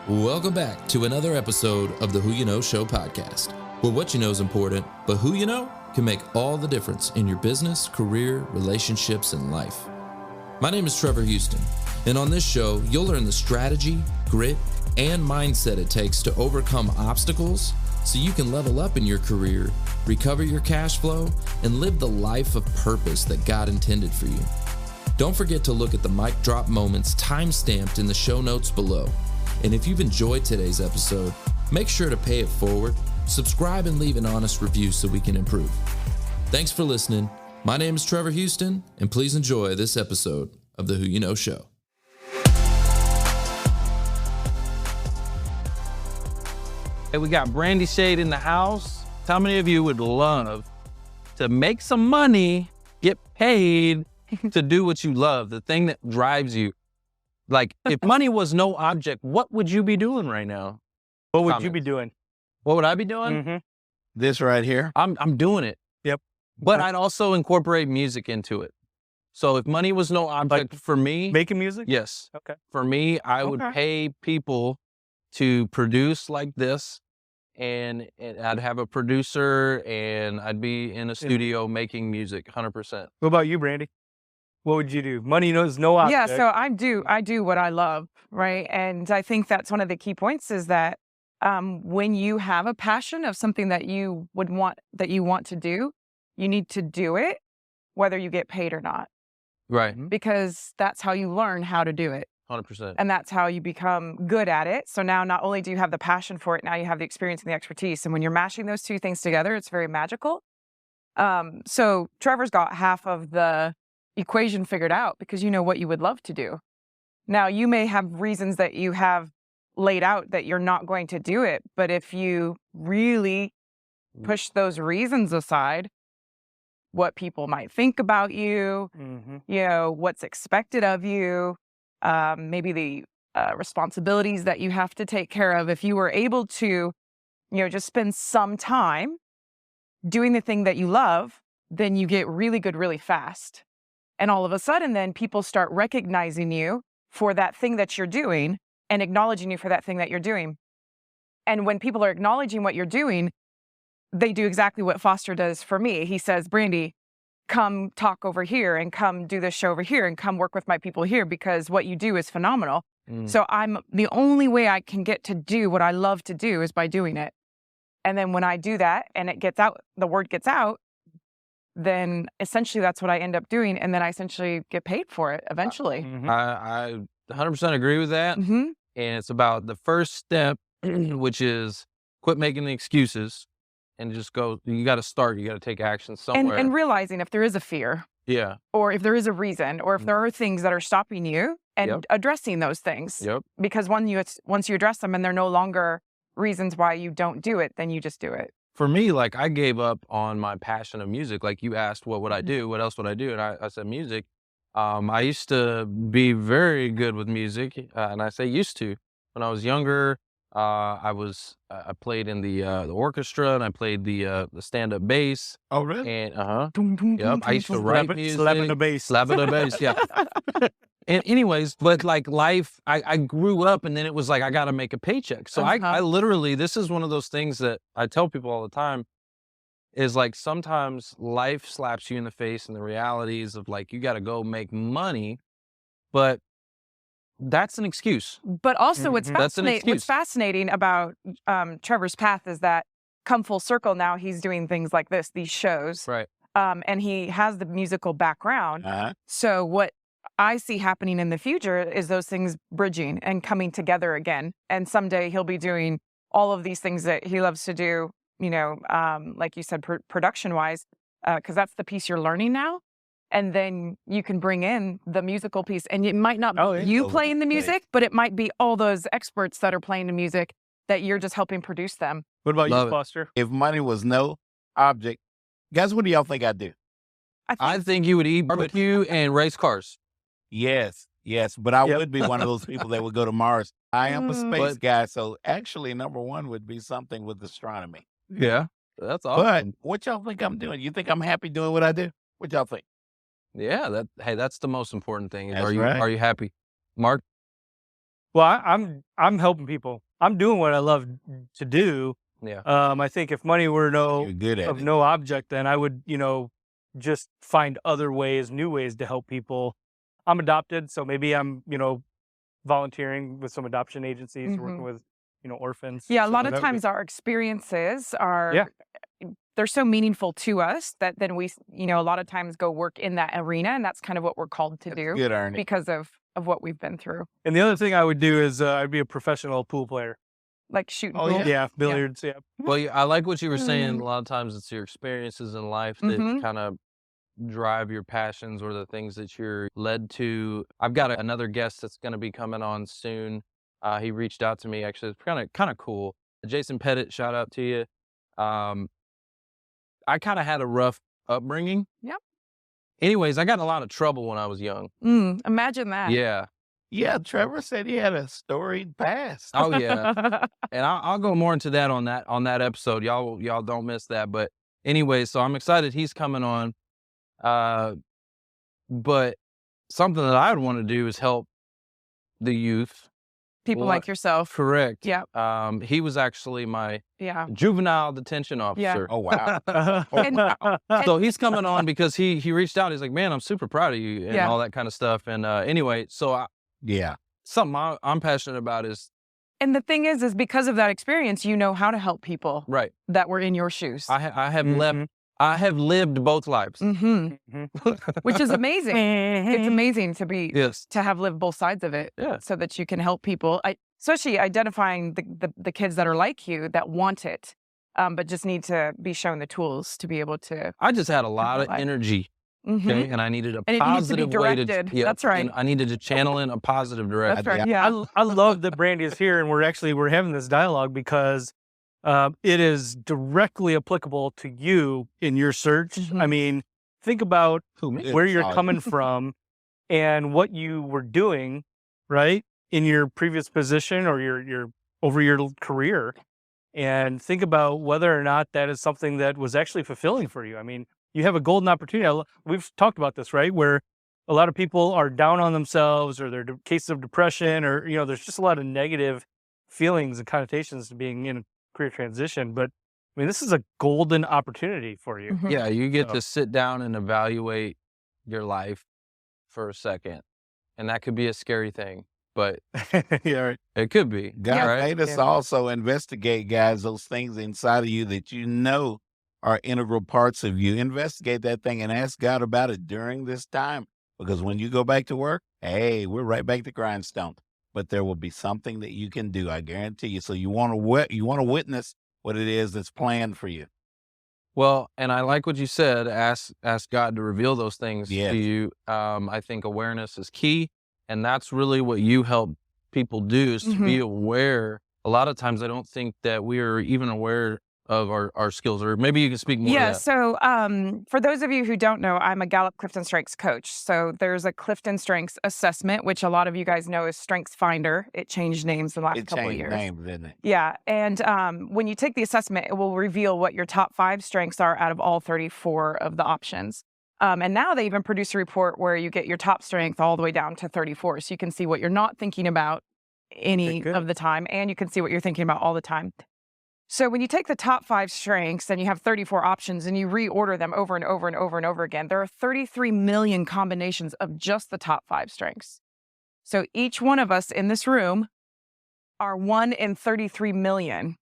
Welcome back to another episode of the Who You Know Show podcast, where what you know is important, but who you know can make all the difference in your business, career, relationships, and life. My name is Trevor Houston, and on this show, you'll learn the strategy, grit, and mindset it takes to overcome obstacles so you can level up in your career, recover your cash flow, and live the life of purpose that God intended for you. Don't forget to look at the mic drop moments time-stamped in the show notes below. And if you've enjoyed today's episode, make sure to pay it forward, subscribe, and leave an honest review so we can improve. Thanks for listening. My name is Trevor Houston, and please enjoy this episode of the Who You Know Show. Hey, we got Brandy Schade in the house. How many of you would love to make some money, get paid to do what you love, the thing that drives you? Like, if money was no object, what would you be doing right now? What would you be doing? What would I be doing? Mm-hmm. This right here. I'm doing it. Yep. But I'd also incorporate music into it. So if money was no object for me, Making music? yes. Okay. For me, I would pay people to produce like this, and I'd have a producer, and I'd be in a studio making music, 100%. What about you, Brandy? What would you do? Money knows no object. Yeah, so I do what I love, right? And I think that's one of the key points is that when you have a passion of something that you want to do, you need to do it, whether you get paid or not, Right. because that's how you learn how to do it. 100%. And that's how you become good at it. So now not only do you have the passion for it, now you have the experience and the expertise. And when you're mashing those two things together, it's very magical. So Trevor's got half of the equation figured out because you know what you would love to do. Now, you may have reasons that you have laid out that you're not going to do it. But if you really push those reasons aside, what people might think about you, you know, what's expected of you, maybe the responsibilities that you have to take care of. If you were able to, you know, just spend some time doing the thing that you love, then you get really good really fast. And all of a sudden, then people start recognizing you for that thing that you're doing and acknowledging you for that thing that you're doing. And when people are acknowledging what you're doing, they do exactly what Foster does for me. He says, Brandy, come talk over here and come do this show over here and come work with my people here because what you do is phenomenal. So the only way I can get to do what I love to do is by doing it. And then when I do that and it gets out, the word gets out, then essentially that's what I end up doing. And then I essentially get paid for it eventually. I 100% agree with that. And it's about the first step, which is quit making the excuses and just go. You got to start. You got to take action somewhere. And realizing if there is a fear. Yeah. Or if there is a reason, or if there are things that are stopping you and addressing those things. Because once you address them and they're no longer reasons why you don't do it, then you just do it. For me, like, I gave up on my passion of music. Like, you asked, what would I do? What else would I do? And I said music. I used to be very good with music, and I say used to. When I was younger, I played in the orchestra, and I played the stand-up bass. Oh, really? And I used to write music. Slapping the bass. Slapping the bass, yeah. And anyways, but like life, I grew up and then it was like, I got to make a paycheck. So I literally, this is one of those things that I tell people all the time is like, sometimes life slaps you in the face and the realities of like, you got to go make money, but that's an excuse. But also what's fascinating about Trevor's path is that come full circle now he's doing things like this, these shows. Right. And he has the musical background. So what I see happening in the future is those things bridging and coming together again. And someday he'll be doing all of these things that he loves to do, you know, like you said, production wise, because that's the piece you're learning now. And then you can bring in the musical piece, and it might not be you playing the music, but it might be all those experts that are playing the music that you're just helping produce them. What about you, Foster? If money was no object, guys, what do y'all think I'd do? I think you would eat barbecue and race cars. Yes, but I would be one of those people that would go to Mars. I am a space guy, so actually number one would be something with astronomy. Yeah, that's awesome. But what y'all think I'm doing? You think I'm happy doing what I do? What y'all think? Yeah, that's the most important thing. That's Are you happy? Mark? Well, I'm helping people. I'm doing what I love to do. Yeah. I think if money were You're good at it. no object, then I would, just find other ways, new ways to help people. I'm adopted, so maybe I'm, volunteering with some adoption agencies, working with, orphans. Yeah, a So lot of that would be- times our experiences are Yeah. they're so meaningful to us that then we, a lot of times go work in that arena, and that's kind of what we're called to That's do good, Ernie. because of what we've been through, And the other thing I would do is I'd be a professional pool player. like shooting Oh, pool. Yeah, billiards. Yeah. Well, I like what you were saying. Mm. A lot of times it's your experiences in life that Mhm. kind of drive your passions or the things that you're led to. I've got another guest that's going to be coming on soon. He reached out to me. Actually, it's kind of cool. Jason Pettit, shout out to you. I kind of had a rough upbringing. Yep. Anyways, I got in a lot of trouble when I was young. Imagine that. Yeah. Yeah, Trevor said he had a storied past. Oh yeah. And I'll go more into that on that episode. Y'all don't miss that. But anyway, so I'm excited he's coming on. But something that I would want to do is help the youth. People like yourself. Correct. Yeah. He was actually my Yeah. juvenile detention officer. Oh, wow. And- So he's coming on because he reached out. He's like, man, I'm super proud of you and Yeah. all that kind of stuff. And anyway, so Yeah. something I'm passionate about is And the thing is because of that experience, you know how to help people right. that were in your shoes. I have lived both lives. Which is amazing. It's amazing to be Yes. to have lived both sides of it, Yeah. so that you can help people. Especially identifying the kids that are like you that want it, but just need to be shown the tools to be able to. I just had a lot of life. energy. Mhm. Okay. And I needed a And it needs to be positive way to. directed. Yeah, That's right. And I needed to channel in a positive direction. That's right. Yeah. I love that Brandy is here and we're having this dialogue because it is directly applicable to you in your search. Mhm. I mean, think about Who, me? where you're Solid. coming from and what you were doing, right, in your previous position or your over your career, and think about whether or not that is something that was actually fulfilling for you. I mean, you have a golden opportunity. We've talked about this, right, where a lot of people are down on themselves or they're cases of depression or, there's just a lot of negative feelings and connotations to being in a career transition. But I mean, this is a golden opportunity for you. Mhm. Yeah. You get So- to sit down and evaluate your life for a second. And that could be a scary thing, but Yeah, right. it could be. God right? made us Yeah. also investigate, guys, those things inside of you that you know are integral parts of you. Investigate that thing and ask God about it during this time. Because when you go back to work, hey, we're right back to grindstone. But there will be something that you can do, I guarantee you. So you want to witness what it is that's planned for you. Well, and I like what you said, ask God to reveal those things Yes. to you. I think awareness is key. And that's really what you help people do is to be aware. A lot of times I don't think that we are even aware of our skills, or maybe you can speak more Yeah. to that. So for those of you who don't know, I'm a Gallup Clifton Strengths coach. So there's a Clifton Strengths assessment, which a lot of you guys know is Strengths Finder. It changed names in the last It couple of changed years. names, didn't it? Yeah. And when you take the assessment, it will reveal what your top 5 strengths are out of all 34 of the options. And now they even produce a report where you get your top strength all the way down to 34. So you can see what you're not thinking about any good. of the time, and you can see what you're thinking about all the time. So when you take the top 5 strengths and you have 34 options and you reorder them over and over and over and over again, there are 33 million combinations of just the top 5 strengths. So each one of us in this room are 1 in 33 million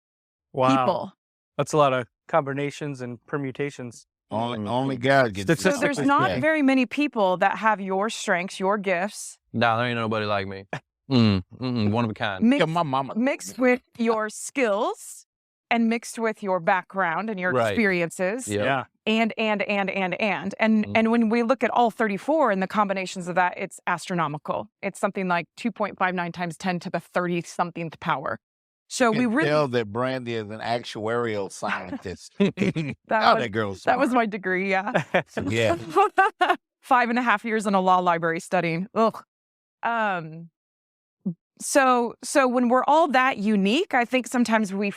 Wow. people. That's a lot of combinations and permutations. Only God gets So Statistically there's not yeah. very many people that have your strengths, your gifts, No, there ain't nobody like me. One of a kind. Yeah, mixed, my mama. mixed with your skills and mixed with your background and your Right. experiences. Yeah. And when we look at all 34 and the combinations of that, it's astronomical. It's something like 2.59 times 10 to the 30-somethingth power. So You we can really, tell that Brandy is an actuarial scientist. that girl's was smart. my degree, yeah. Yeah. 5.5 years in a law library studying. Ugh. So when we're all that unique, I think sometimes we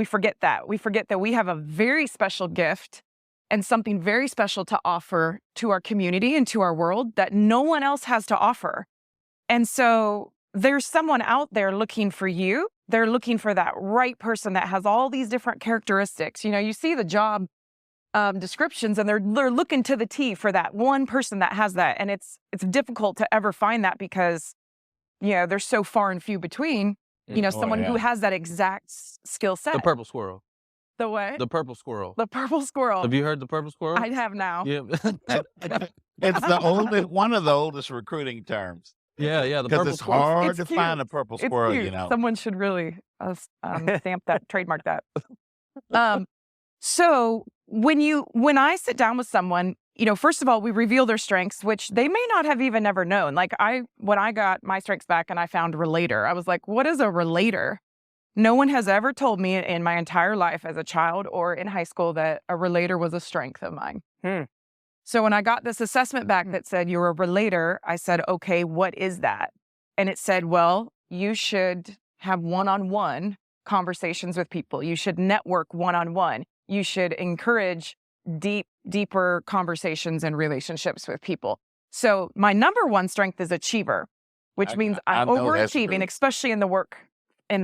forget that. We forget that we have a very special gift and something very special to offer to our community and to our world that no one else has to offer. And so there's someone out there looking for you. They're looking for that right person that has all these different characteristics. You see the job descriptions, and they're looking to the T for that one person that has that. And it's difficult to ever find that because, they're so far and few between, someone who has that exact skill set. The purple squirrel. The what? The purple squirrel. The purple squirrel. Have you heard the purple squirrel? I have now. Yeah. It's one of the oldest recruiting terms. Yeah. The Because purple it's squirrel. hard It's to cute. find a purple It's squirrel, cute. Someone should really stamp that, trademark that. So when I sit down with someone, first of all, we reveal their strengths, which they may not have even ever known. Like when I got my strengths back and I found relator, I was like, what is a relator? No one has ever told me in my entire life as a child or in high school that a relator was a strength of mine. So when I got this assessment back that said you're a relator, I said, okay, what is that? And it said, well, you should have one-on-one conversations with people. You should network one-on-one. You should encourage deeper conversations and relationships with people. So my number one strength is achiever, which means I'm overachieving, especially in the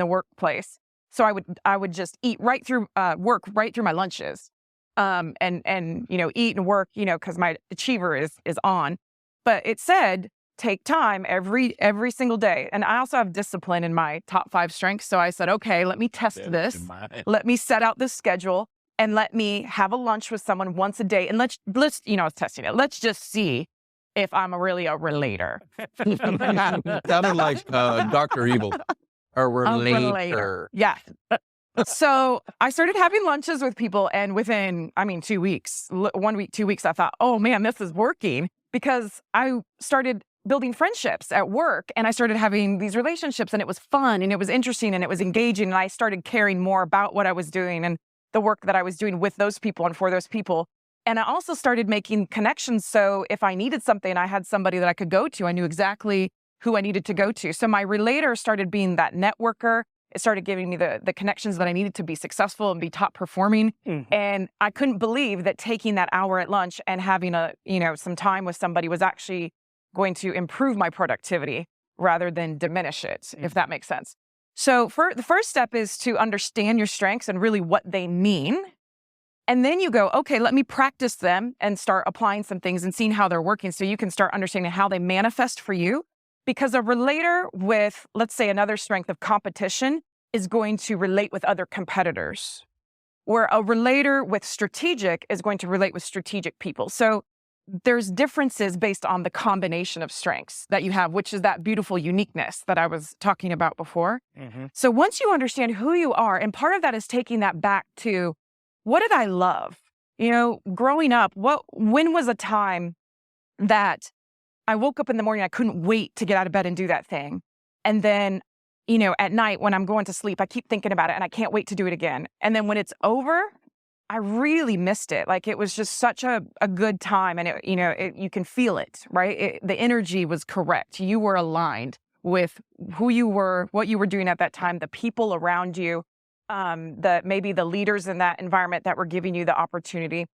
workplace. So I would just eat right through work right through my lunches, and eat and work, because my achiever is on. But it said take time every single day, and I also have discipline in my top 5 strengths. So I said, okay, let me test this. Let me set out this schedule. And let me have a lunch with someone once a day. And let's testing it. Let's just see if I'm really a relator. Sounded like Dr. Evil. A relator. Yeah. So I started having lunches with people. And within, 2 weeks, 1 week, 2 weeks, I thought, oh man, this is working. Because I started building friendships at work. And I started having these relationships. And it was fun. And it was interesting. And it was engaging. And I started caring more about what I was doing. And the work that I was doing with those people and for those people. And I also started making connections. So if I needed something, I had somebody that I could go to. I knew exactly who I needed to go to. So my relator started being that networker. It started giving me the connections that I needed to be successful and be top performing. And I couldn't believe that taking that hour at lunch and having some time with somebody was actually going to improve my productivity rather than diminish it, if that makes sense. So the first step is to understand your strengths and really what they mean. And then you go, okay, let me practice them and start applying some things and seeing how they're working so you can start understanding how they manifest for you. Because a relator with, let's say, another strength of competition is going to relate with other competitors, where a relator with strategic is going to relate with strategic people. So there's differences based on the combination of strengths that you have, which is that beautiful uniqueness that I was talking about before. So once you understand who you are, and part of that is taking that back to, what did I love? Growing up, when was a time that I woke up in the morning, I couldn't wait to get out of bed and do that thing. And then, at night when I'm going to sleep, I keep thinking about it and I can't wait to do it again. And then when it's over, I really missed it. Like, it was just such a good time. And you can feel it, right? The energy was correct. You were aligned with who you were, what you were doing at that time, the people around you, maybe the leaders in that environment that were giving you the opportunity.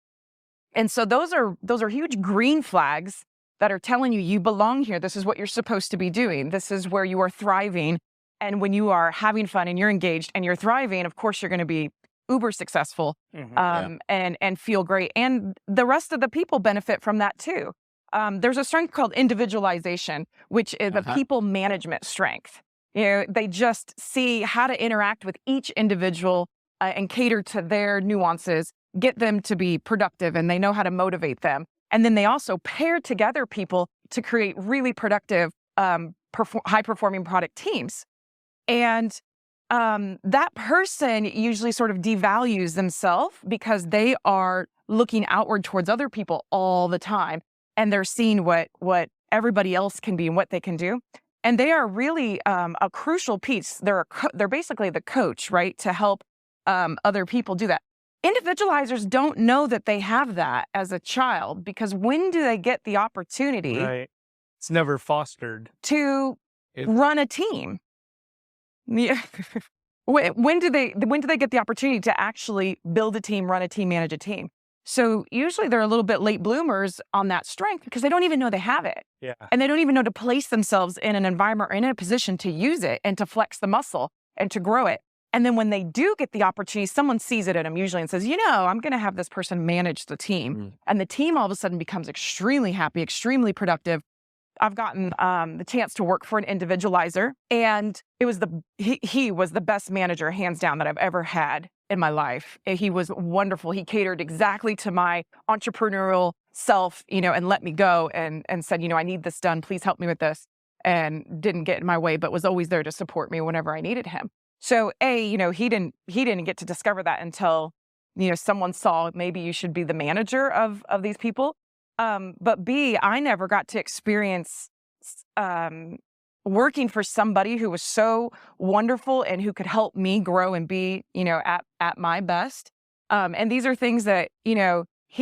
And so those are huge green flags that are telling you belong here. This is what you're supposed to be doing. This is where you are thriving. And when you are having fun and you're engaged and you're thriving, of course, you're going to be uber successful, and feel great. And the rest of the people benefit from that too. There's a strength called individualization, which is a people management strength. They just see how to interact with each individual and cater to their nuances, get them to be productive, and they know how to motivate them. And then they also pair together people to create really productive, high-performing product teams. And that person usually sort of devalues themselves because they are looking outward towards other people all the time. And they're seeing what everybody else can be and what they can do. And they are really a crucial piece. They're basically the coach, right, to help other people do that. Individualizers don't know that they have that as a child, because when do they get the opportunity? Right. It's never fostered. To run a team. Yeah. When do they get the opportunity to actually build a team, run a team, manage a team? So usually they're a little bit late bloomers on that strength because they don't even know they have it. Yeah. And they don't even know to place themselves in an environment or in a position to use it and to flex the muscle and to grow it. And then when they do get the opportunity, someone sees it in them usually and says, I'm going to have this person manage the team. And the team all of a sudden becomes extremely happy, extremely productive. I've gotten the chance to work for an individualizer, and it was he was the best manager, hands down, that I've ever had in my life. He was wonderful. He catered exactly to my entrepreneurial self, and let me go and said, I need this done. Please help me with this. And didn't get in my way, but was always there to support me whenever I needed him. So he didn't get to discover that until, someone saw maybe you should be the manager of these people. But B, I never got to experience working for somebody who was so wonderful and who could help me grow and be, at my best. And these are things that, he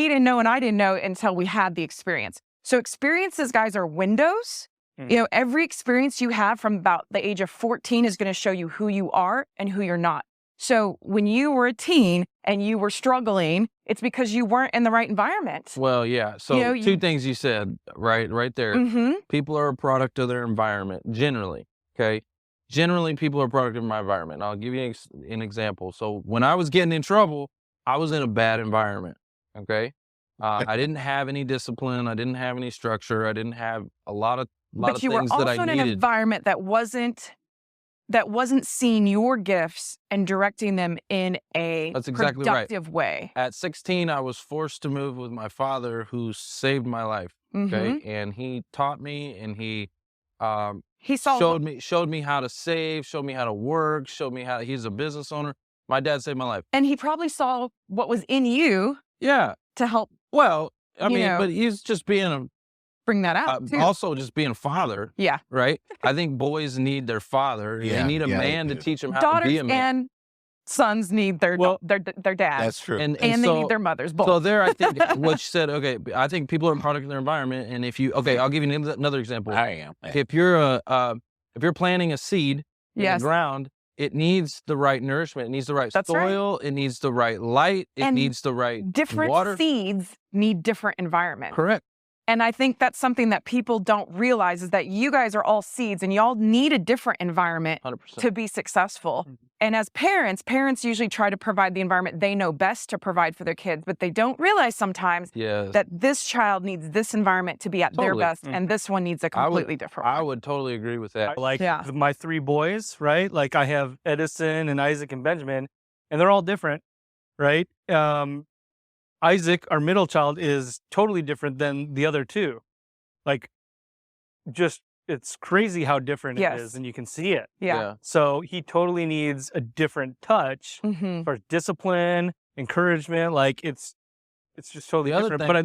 didn't know and I didn't know until we had the experience. So experiences, guys, are windows. Every experience you have from about the age of 14 is going to show you who you are and who you're not. So when you were a teen and you were struggling, it's because you weren't in the right environment. Well, yeah. So two things you said right there. People are a product of their environment, generally. Okay. Generally, people are a product of my environment. I'll give you an example. So when I was getting in trouble, I was in a bad environment. Okay. I didn't have any discipline. I didn't have any structure. I didn't have a lot of things that I needed. But you were also in an environment that wasn't seeing your gifts and directing them in a productive way. At 16, I was forced to move with my father, who saved my life. Okay, and he taught me, and he showed me how to save, showed me how to work, showed me how. He's a business owner. My dad saved my life, and he probably saw what was in you. Yeah, to help. Well, I mean, but he's just being bring that out too. Also just being a father. Yeah. Right? I think boys need their father. They need a man to teach them how to be a man. And sons need their dad. That's true. And they need their mothers, both. So there, I think what you said, okay, I think people are a product of their environment. And I'll give you another example. I am. If you're planting a seed in the ground, it needs the right nourishment. It needs the right soil. Right. It needs the right light. It needs the right different water. Seeds need different environment. Correct. And I think that's something that people don't realize is that you guys are all seeds and y'all need a different environment 100%. To be successful. And as parents usually try to provide the environment they know best to provide for their kids, but they don't realize sometimes that this child needs this environment to be at their best and this one needs a completely different one. I would totally agree with that. Like my three boys, right? Like I have Edison and Isaac and Benjamin, and they're all different, right? Isaac, our middle child, is totally different than the other two. Like, just, it's crazy how different it is, and you can see it. Yeah. So he totally needs a different touch for discipline, encouragement. Like, it's just totally different. But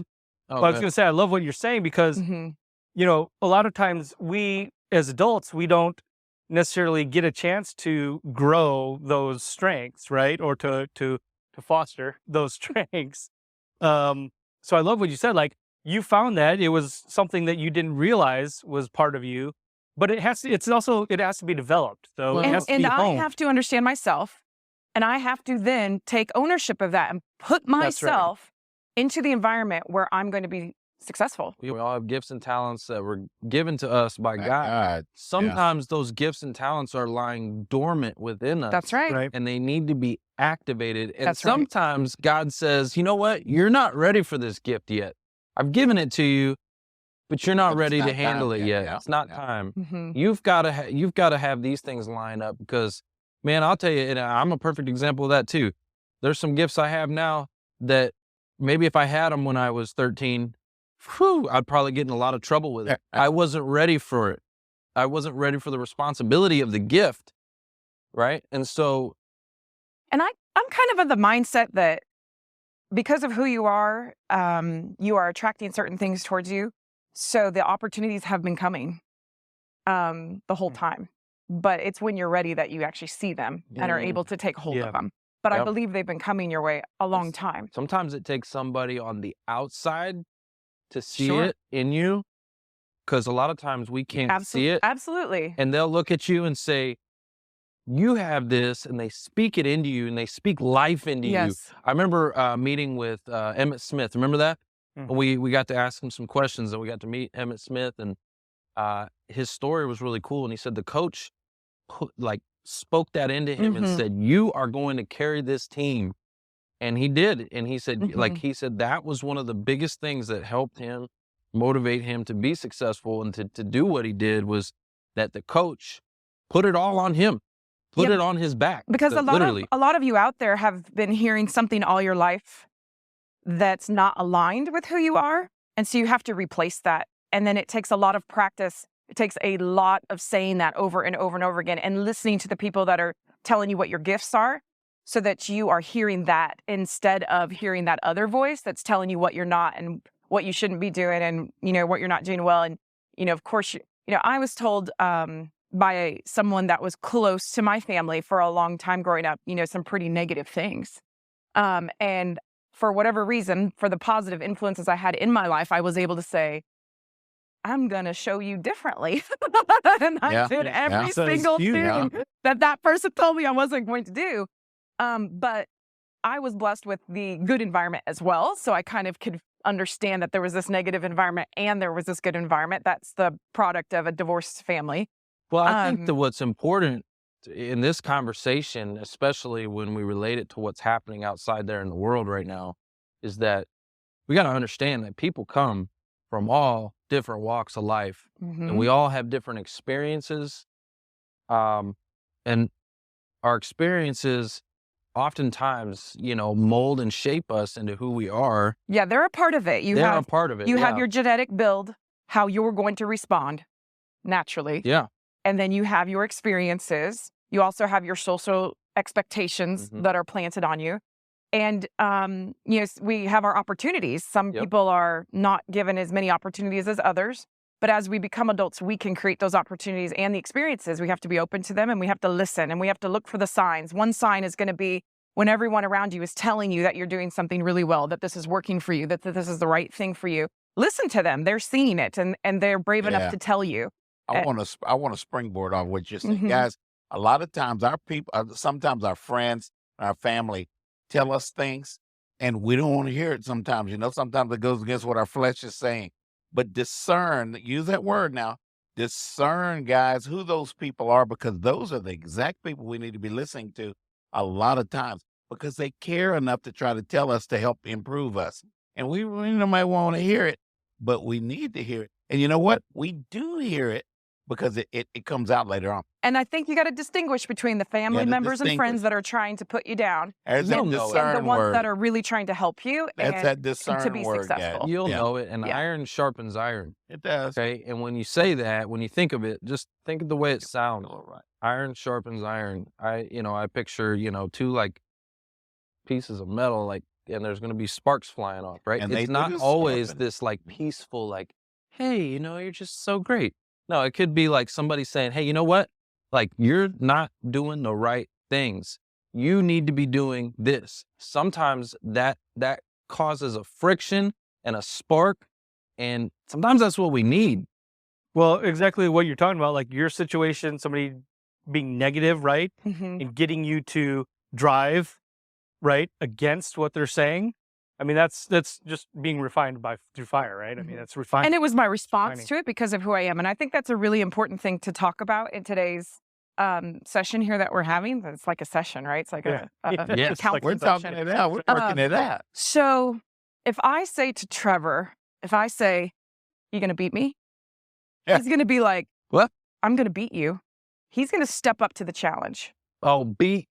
I was going to say, I love what you're saying because, a lot of times we, as adults, we don't necessarily get a chance to grow those strengths, right? Or to foster those strengths. So I love what you said. Like you found that it was something that you didn't realize was part of you, but it has to be developed. So it has to be honed. I have to understand myself, and I have to then take ownership of that and put myself into the environment where I'm going to be successful. We all have gifts and talents that were given to us by God. Sometimes those gifts and talents are lying dormant within us. That's right. And they need to be activated. And sometimes God says, you know what? You're not ready for this gift yet. I've given it to you, but you're not ready to handle it yet. It's not time. You've got to have these things line up because, man, I'll tell you, and I'm a perfect example of that too. There's some gifts I have now that maybe if I had them when I was 13, I'd probably get in a lot of trouble with it. I wasn't ready for it. I wasn't ready for the responsibility of the gift, right? And so... And I'm kind of of the mindset that because of who you are attracting certain things towards you. So the opportunities have been coming the whole time. But it's when you're ready that you actually see them and are able to take hold of them. But I believe they've been coming your way a long time. Sometimes it takes somebody on the outside to see it in you, because a lot of times we can't see it. Absolutely. And they'll look at you and say, you have this, and they speak it into you, and they speak life into you. Yes. I remember meeting with Emmett Smith. Remember that? Mhm. We got to ask him some questions, and we got to meet Emmett Smith, and his story was really cool. And he said the coach spoke that into him and said, "You are going to carry this team," and he did. And he said, he said that was one of the biggest things that helped him motivate him to be successful and to do what he did, was that the coach put it all on him. Put it on his back. Because a lot of you out there have been hearing something all your life that's not aligned with who you are. And so you have to replace that. And then it takes a lot of practice. It takes a lot of saying that over and over and over again, and listening to the people that are telling you what your gifts are, so that you are hearing that instead of hearing that other voice that's telling you what you're not and what you shouldn't be doing, and, what you're not doing well. And, of course, I was told, by someone that was close to my family for a long time growing up, some pretty negative things. And for whatever reason, for the positive influences I had in my life, I was able to say, I'm going to show you differently. And I did every single thing that person told me I wasn't going to do. But I was blessed with the good environment as well. So I kind of could understand that there was this negative environment and there was this good environment. That's the product of a divorced family. Well, I think that what's important in this conversation, especially when we relate it to what's happening outside there in the world right now, is that we got to understand that people come from all different walks of life, and we all have different experiences. And our experiences oftentimes, mold and shape us into who we are. Yeah, they're a part of it. They're a part of it. You have your genetic build, how you're going to respond naturally. Yeah. And then you have your experiences. You also have your social expectations that are planted on you. And, we have our opportunities. Some people are not given as many opportunities as others. But as we become adults, we can create those opportunities and the experiences. We have to be open to them, and we have to listen, and we have to look for the signs. One sign is going to be when everyone around you is telling you that you're doing something really well, that this is working for you, that this is the right thing for you. Listen to them. They're seeing it, and they're brave enough to tell you. I want to springboard off what you're saying, guys. A lot of times our people, sometimes our friends, our family tell us things, and we don't want to hear it sometimes. Sometimes it goes against what our flesh is saying. But discern, use that word now, discern, guys, who those people are, because those are the exact people we need to be listening to a lot of times, because they care enough to try to tell us to help improve us. And we might want to hear it, but we need to hear it. And you know what? We do hear it, because it comes out later on. And I think you got to distinguish between the family members and friends that are trying to put you down, and the ones that are really trying to help you. That's that discern to be word, successful. You'll know it, and iron sharpens iron. It does. Okay, and when you say that, when you think of it, just think of the way it sounds. Right. Iron sharpens iron. I picture, two pieces of metal, and there's going to be sparks flying off, right? And it's not always this peaceful, hey, you're just so great. No, it could be somebody saying, hey, you know what? You're not doing the right things. You need to be doing this. Sometimes that causes a friction and a spark, and sometimes that's what we need. Well, exactly what you're talking about, your situation, somebody being negative, right? And getting you to drive, right, against what they're saying. I mean, that's just being refined through fire, right? I mean, that's refined. And it was my response to it because of who I am. And I think that's a really important thing to talk about in today's session here that we're having. It's like a session, right? It's like a counseling we're talking it out. We're working it out. So if I say to Trevor, you going to beat me? Yeah. He's going to be like, what? I'm going to beat you. He's going to step up to the challenge. Oh, beat.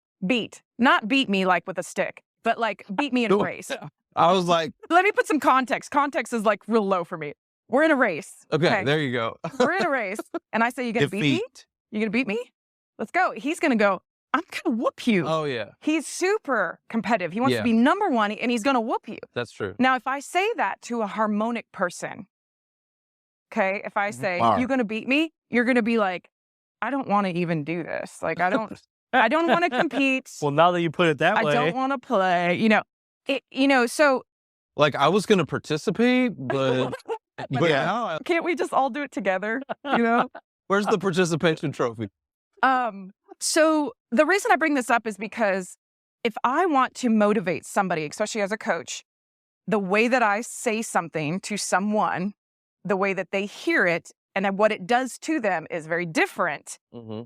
Not beat me with a stick, but beat me in a race. I was like, let me put some context. Context is real low for me. We're in a race. Okay, there you go. We're in a race. And I say, you going to beat me? You going to beat me? Let's go. He's going to go, I'm going to whoop you. Oh, yeah. He's super competitive. He wants to be number one, and he's going to whoop you. That's true. Now, if I say that to a harmonic person, okay, if I say, you're going to beat me, you're going to be like, I don't want to even do this. I don't want to compete. Well, now that you put it that way. I don't want to play, so. I was going to participate, but now can't we just all do it together? Where's the participation trophy? So the reason I bring this up is because if I want to motivate somebody, especially as a coach, the way that I say something to someone, the way that they hear it, and then what it does to them is very different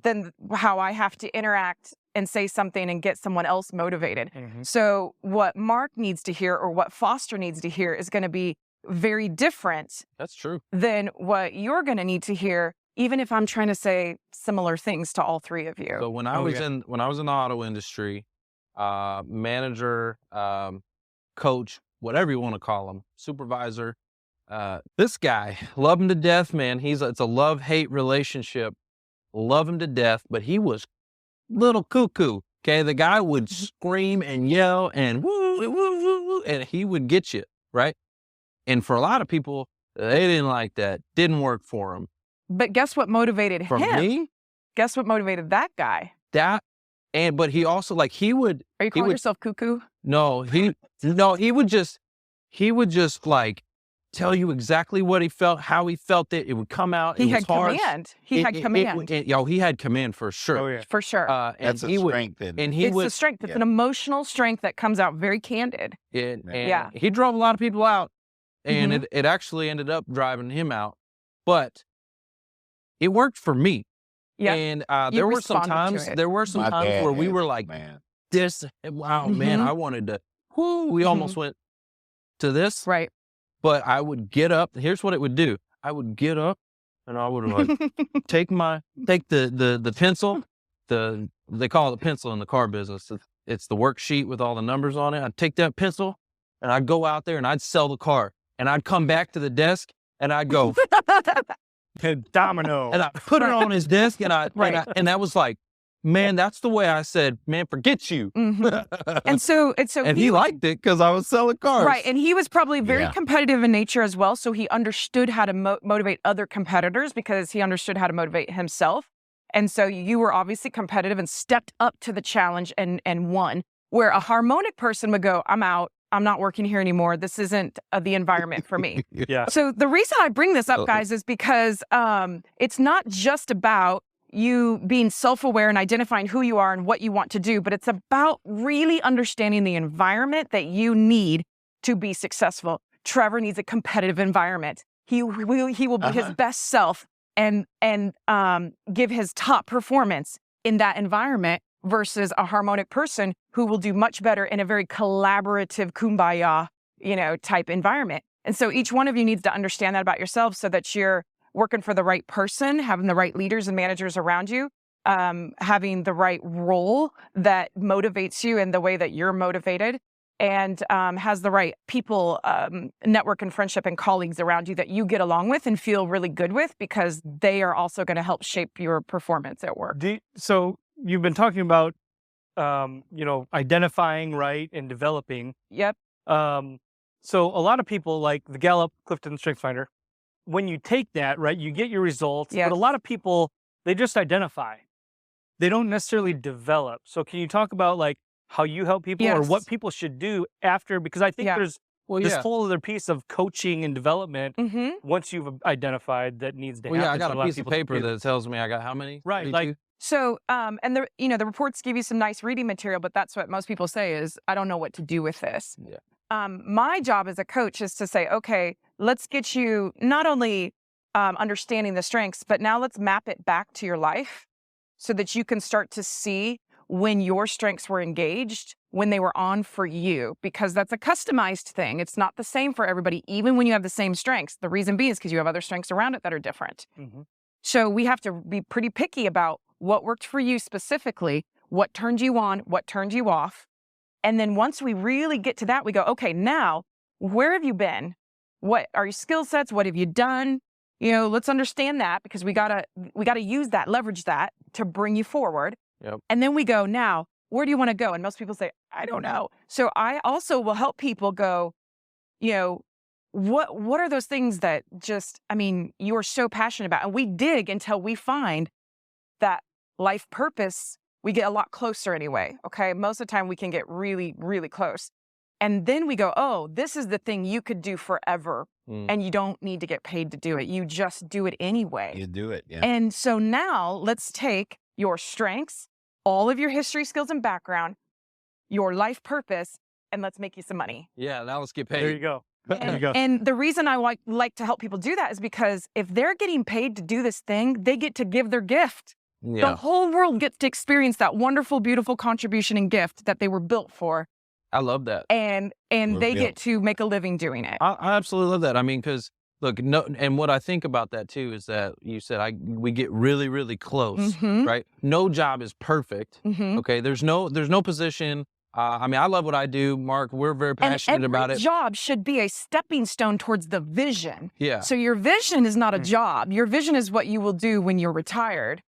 than how I have to interact and say something and get someone else motivated. So what Mark needs to hear or what Foster needs to hear is going to be very different. That's true. Than what you're going to need to hear, even if I'm trying to say similar things to all three of you. So when I was in the auto industry, manager, coach, whatever you want to call him, supervisor, this guy, love him to death, man. It's a love-hate relationship. Love him to death, but he was little cuckoo. Okay, the guy would scream and yell and woo, woo, woo, woo, and he would get you, right? And for a lot of people, they didn't like that. Didn't work for them. But guess what motivated For him? me, Guess what motivated that guy? but he also he would. Are you calling yourself cuckoo? No, he would just like tell you exactly what he felt, how he felt it. It would come out. He it had was harsh. command. He had command. He had command for sure. Oh, yeah. For sure. And That's a he would, strength. and he It's would, the strength. It's yeah. an emotional strength that comes out very candid. and Yeah. he drove a lot of people out, and it actually ended up driving him out, but it worked for me. Yeah. And You there were some responded to times, it. My dad where we had were it, like, man. this, wow, man, I wanted to, we almost went to this, Right. but I would get up. Here's what it would do. I would get up and I would like take the pencil, they call it a pencil in the car business. It's the worksheet with all the numbers on it. I'd take that pencil and I'd go out there and I'd sell the car, and I'd come back to the desk and I'd go, Domino. and I put it on his desk, and and that was like, man, that's the way I said, man, forget you. And so he liked it because I was selling cars. Right. And he was probably very Yeah. competitive in nature as well. So he understood how to motivate other competitors because he understood how to motivate himself. And so you were obviously competitive and stepped up to the challenge and won. Where a harmonic person would go, I'm out. I'm not working here anymore. This isn't the environment for me. Yeah. So the reason I bring this up, guys, is because it's not just about you being self-aware and identifying who you are and what you want to do, but it's about really understanding the environment that you need to be successful. Trevor needs a competitive environment. He will be his best self and give his top performance in that environment versus a harmonic person who will do much better in a very collaborative kumbaya, type environment. And so each one of you needs to understand that about yourself so that you're working for the right person, having the right leaders and managers around you, having the right role that motivates you in the way that you're motivated, and has the right people, network and friendship and colleagues around you that you get along with and feel really good with, because they are also going to help shape your performance at work. So you've been talking about, identifying, right, and developing. Yep. So a lot of people, like the Gallup, Clifton StrengthsFinder, when you take that, right, you get your results, Yes. but a lot of people, they just identify. They don't necessarily develop. So can you talk about like how you help people or what Yes. people should do after? Because I think Yeah. there's this whole other piece of coaching and development once you've identified that needs to happen. I got So a lot piece of people don't paper do that tells me I got how many? Right, 32? like- So, and the reports give you some nice reading material, but that's what most people say is, I don't know what to do with this. Yeah. My job as a coach is to say, okay, let's get you not only understanding the strengths, but now let's map it back to your life so that you can start to see when your strengths were engaged, when they were on for you, because that's a customized thing. It's not the same for everybody, even when you have the same strengths. The reason being is because you have other strengths around it that are different. So we have to be pretty picky about what worked for you specifically, what turned you on, what turned you off. And then once we really get to that, we go, okay, now, where have you been? What are your skill sets? What have you done? Let's understand that, because we gotta use that, leverage that to bring you forward. Yep. And then we go, now, where do you want to go? And most people say, I don't know. So I also will help people go, what are those things that you are so passionate about? And we dig until we find that life purpose. We get a lot closer anyway. Okay. Most of the time we can get really, really close. And then we go, oh, this is the thing you could do forever. And you don't need to get paid to do it. You just do it anyway. You do it. Yeah. And so now let's take your strengths all of your history, skills, and background, your life purpose, and let's make you some money. Yeah, now let's get paid. There you go. There you go. And the reason I like to help people do that is because if they're getting paid to do this thing, they get to give their gift. Yeah. The whole world gets to experience that wonderful, beautiful contribution and gift that they were built for. I love that. And they get to make a living doing it. I absolutely love that. I mean, because look, no, and what I think about that too is that you said we get really, really close, right? No job is perfect. Okay, there's no position. I mean, I love what I do, Mark. We're very passionate about it. Every job should be a stepping stone towards the vision. Yeah. So your vision is not a job. Your vision is what you will do when you're retired.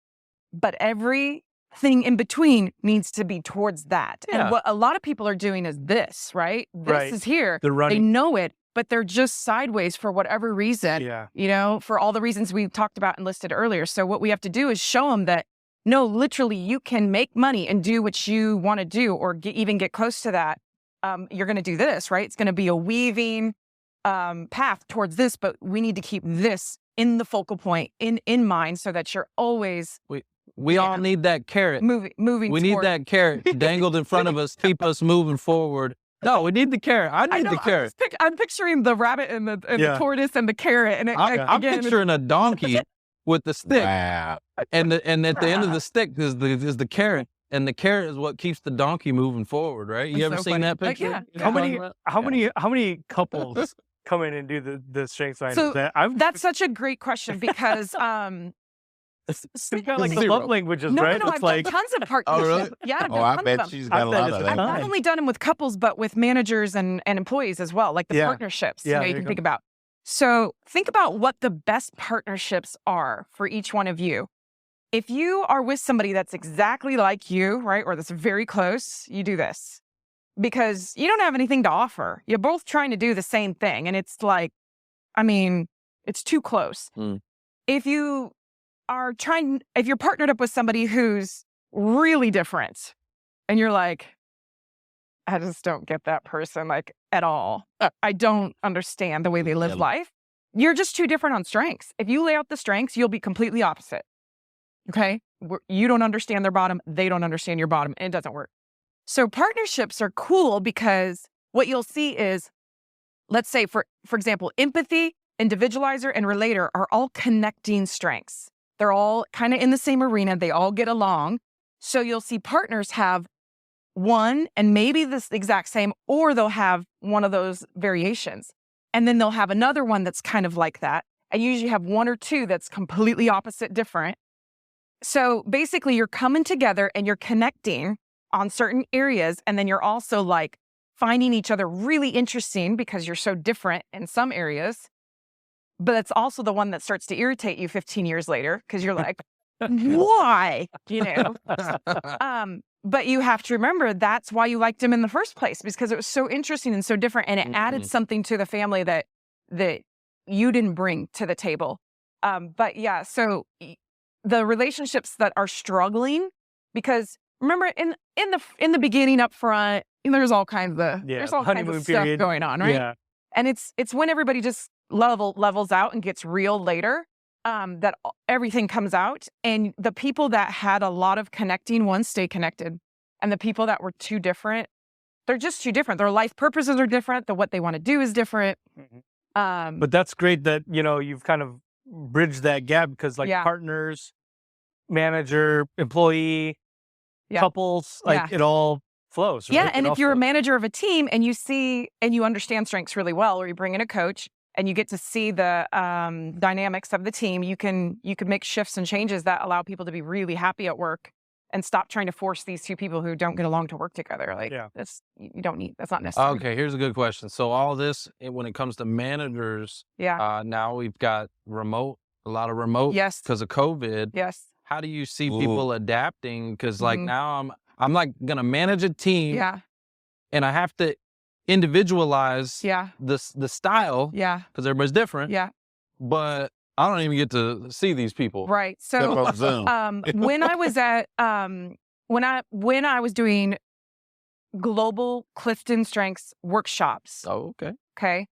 But everything in between needs to be towards that. Yeah. And what a lot of people are doing is this, right? This is here. They're running. They know it, but they're just sideways for whatever reason. Yeah. You know, for all the reasons we talked about and listed earlier. So what we have to do is show them that, no, literally, you can make money and do what you want to do, or even get close to that. You're going to do this, right? It's going to be a weaving path towards this, but we need to keep this in the focal point in mind, so that you're always we all need that carrot. moving. We need that carrot dangled in front of us, keep us moving forward. No, we need the carrot. I need the carrot. I'm picturing the rabbit and the tortoise and the carrot, and I'm picturing a donkey with the stick. Wow. And at the end of the stick is the carrot, and the carrot is what keeps the donkey moving forward, right? You ever seen that picture? Yeah. You know How many couples come in and do the strength finders? So that's such a great question, because it's kind of like the Zero. love languages, no, right? No, It's I've like done tons of partnerships. really? Yeah, I've done I tons of bet them. she's got a I bet lot it's of I've that. not only done them with couples, but with managers and employees as well, like the Yeah. partnerships Yeah, you there can you think about. So think about what the best partnerships are for each one of you. If you are with somebody that's exactly like you, right, or that's very close, you do this. Because you don't have anything to offer. You're both trying to do the same thing. And it's like, I mean, it's too close. If you're partnered up with somebody who's really different, and you're like, I just don't get that person, like, at all. I don't understand the way they live life. You're just too different on strengths. If you lay out the strengths, you'll be completely opposite. Okay? You don't understand their bottom. They don't understand your bottom. And it doesn't work. So partnerships are cool because what you'll see is, let's say, for example, empathy, individualizer, and relator are all connecting strengths. They're all kind of in the same arena. They all get along. So you'll see partners have one and maybe this exact same, or they'll have one of those variations. And then they'll have another one that's kind of like that. And you usually have one or two that's completely opposite, different. So basically you're coming together and you're connecting on certain areas. And then you're also like finding each other really interesting because you're so different in some areas. But it's also the one that starts to irritate you 15 years later because you're like, why? You know? But you have to remember that's why you liked him in the first place, because it was so interesting and so different. And it added something to the family that you didn't bring to the table. But yeah, so the relationships that are struggling, because remember in the beginning up front, there's all kinds of there's all kinds of stuff going on, right? Yeah. And it's when everybody just levels out and gets real later, that everything comes out. And the people that had a lot of connecting ones stay connected. And the people that were too different, they're just too different. Their life purposes are different. What they want to do is different. But that's great that, you've kind of bridged that gap, because partners, manager, employee, couples, it all flows. Right? Yeah. And if you're a manager of a team and you see and you understand strengths really well, or you bring in a coach and you get to see the dynamics of the team, you can make shifts and changes that allow people to be really happy at work and stop trying to force these two people who don't get along to work together. That's not necessary. Okay, here's a good question. So all this, when it comes to managers, now we've got a lot of remote because of COVID. Yes. How do you see people adapting? Because now I'm like going to manage a team and I have to individualize the style because everybody's different. Yeah. But I don't even get to see these people. Right. So when I was at when I was doing global Clifton strengths workshops. Oh, okay.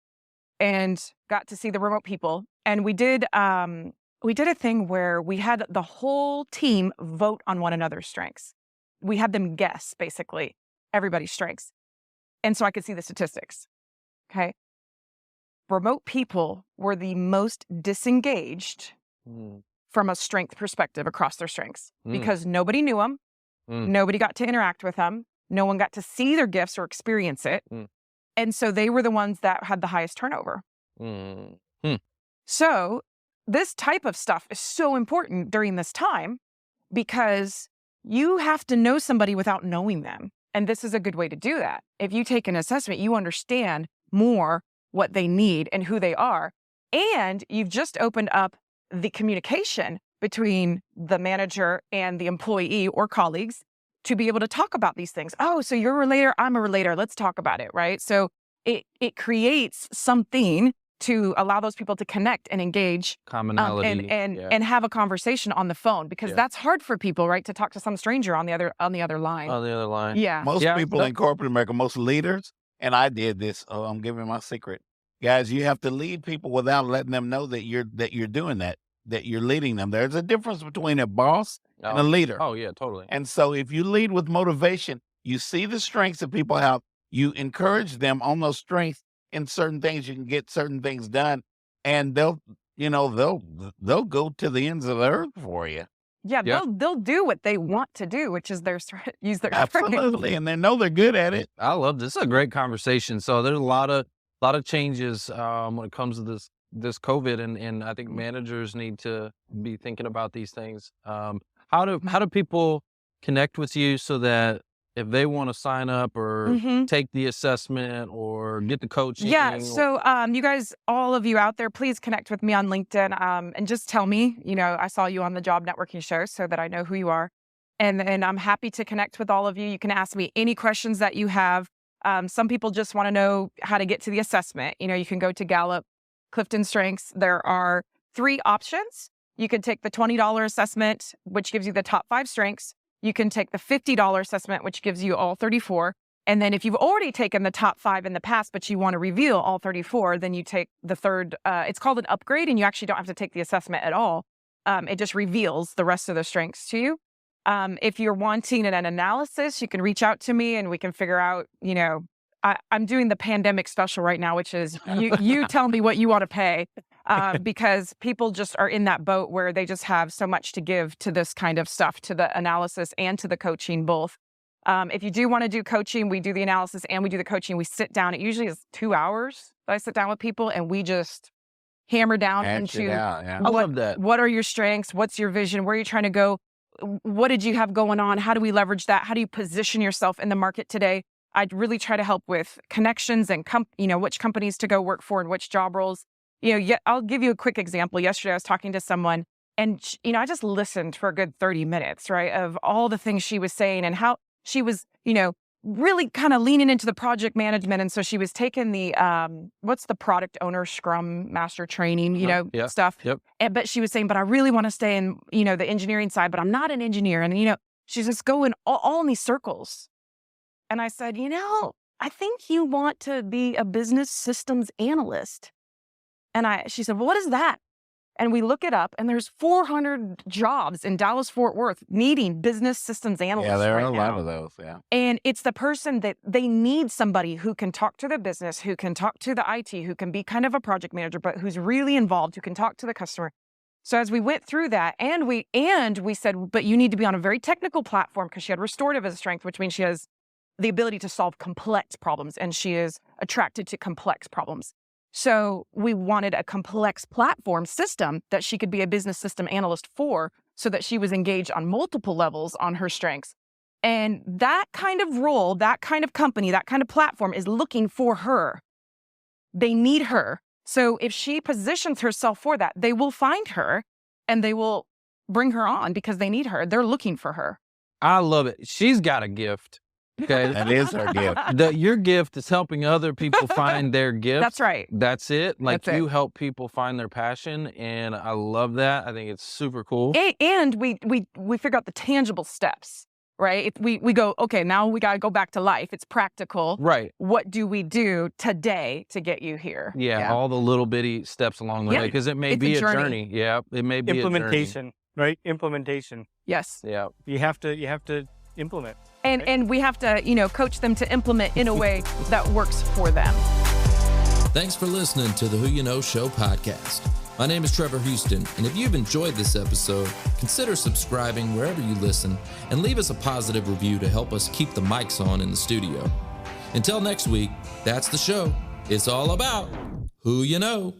And got to see the remote people. And we did a thing where we had the whole team vote on one another's strengths. we had them guess basically everybody's strengths. And so I could see the statistics. Okay. Remote people were the most disengaged from a strength perspective across their strengths because nobody knew them. Nobody got to interact with them. No one got to see their gifts or experience it. And so they were the ones that had the highest turnover. So this type of stuff is so important during this time because you have to know somebody without knowing them. And this is a good way to do that. If you take an assessment, you understand more what they need and who they are. And you've just opened up the communication between the manager and the employee or colleagues to be able to talk about these things. Oh, so you're a relator, I'm a relator. Let's talk about it, right? So it creates something to allow those people to connect and engage commonality and have a conversation on the phone because that's hard for people, right? To talk to some stranger on the other line. On the other line. Yeah. Most people in corporate America, most leaders, and I did this. Oh, I'm giving my secret. Guys, you have to lead people without letting them know that you're doing that you're leading them. There's a difference between a boss and a leader. Oh, yeah, totally. And so if you lead with motivation, you see the strengths that people have, you encourage them on those strengths in certain things, you can get certain things done, and they'll go to the ends of the earth for you. Yeah, they'll do what they want to do, which is use their absolutely, and they know they're good at it. I love this. This is a great conversation. So there's a lot of changes when it comes to this COVID, and I think managers need to be thinking about these things. How do people connect with you so that if they want to sign up or take the assessment or get the coaching? Yeah. So you guys, all of you out there, please connect with me on LinkedIn and just tell me, I saw you on the Job Networking Show so that I know who you are. And I'm happy to connect with all of you. You can ask me any questions that you have. Some people just want to know how to get to the assessment. You can go to Gallup, Clifton Strengths. There are 3 options. You could take the $20 assessment, which gives you the top 5 strengths. You can take the $50 assessment, which gives you all 34. And then if you've already taken the top 5 in the past, but you want to reveal all 34, then you take the third, it's called an upgrade, and you actually don't have to take the assessment at all. It just reveals the rest of the strengths to you. If you're wanting an analysis, you can reach out to me and we can figure out, I'm doing the pandemic special right now, which is you tell me what you want to pay. Because people just are in that boat where they just have so much to give to this kind of stuff, to the analysis and to the coaching both. If you do want to do coaching, we do the analysis and we do the coaching. We sit down. It usually is 2 hours that I sit down with people and we just hammer down into I love that. What are your strengths? What's your vision? Where are you trying to go? What did you have going on? How do we leverage that? How do you position yourself in the market today? I'd really try to help with connections and which companies to go work for and which job roles. I'll give you a quick example. Yesterday, I was talking to someone and, I just listened for a good 30 minutes, right, of all the things she was saying and how she was, really kind of leaning into the project management. And so she was taking the, what's the product owner Scrum Master training, stuff. Yep. But she was saying, but I really want to stay in, the engineering side, but I'm not an engineer. And, she's just going all in these circles. And I said, I think you want to be a business systems analyst. And she said, well, what is that? And we look it up and there's 400 jobs in Dallas-Fort Worth needing business systems analysts. Yeah, there are a lot now. of those. Yeah. And it's the person that they need somebody who can talk to the business, who can talk to the IT, who can be kind of a project manager, but who's really involved, who can talk to the customer. So as we went through that and we said, but you need to be on a very technical platform because she had restorative as a strength, which means she has the ability to solve complex problems and she is attracted to complex problems. So we wanted a complex platform system that she could be a business system analyst for so that she was engaged on multiple levels on her strengths. And that kind of role, that kind of company, that kind of platform is looking for her. They need her. So if she positions herself for that, they will find her and they will bring her on because they need her. They're looking for her. I love it. She's got a gift. Okay. That is her gift. Your gift is helping other people find their gift. That's right. That's it. You help people find their passion, and I love that. I think it's super cool. And we figure out the tangible steps, right? We go, okay, now we got to go back to life. It's practical. Right. What do we do today to get you here? Yeah, all the little bitty steps along the way, because it may be a journey. Yeah, it may be implementation, right? Implementation. Yes. Yeah. You have to implement. And we have to, coach them to implement in a way that works for them. Thanks for listening to the Who You Know Show podcast. My name is Trevor Houston, and if you've enjoyed this episode, consider subscribing wherever you listen and leave us a positive review to help us keep the mics on in the studio. Until next week, that's the show. It's all about who you know.